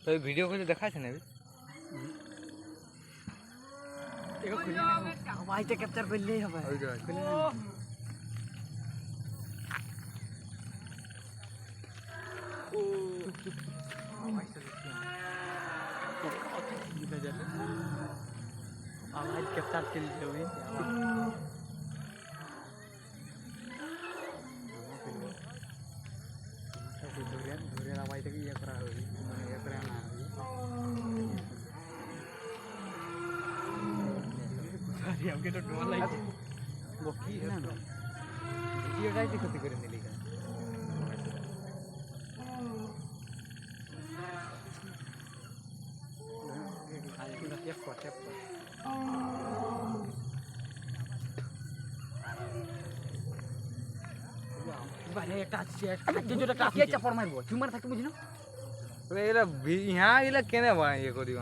তো এই ভিডিও করে দেখাচ্ছে না ভাইটা ক্যাপচার করলেই হবে আমার ক্যাপচার চলছে ওই ধরে ভাইটাকে ইয়ে করা হবে মানে ইয়ে করে আনা হবে আমাকে তো ডর লাগছে কি না ভিডিওটাই তো ক্ষতি করে নিলি কেন চাপড় মারবো চুমার থাকতে বুঝি না এরা ইহা এগুলা কেনে ইয়ে করি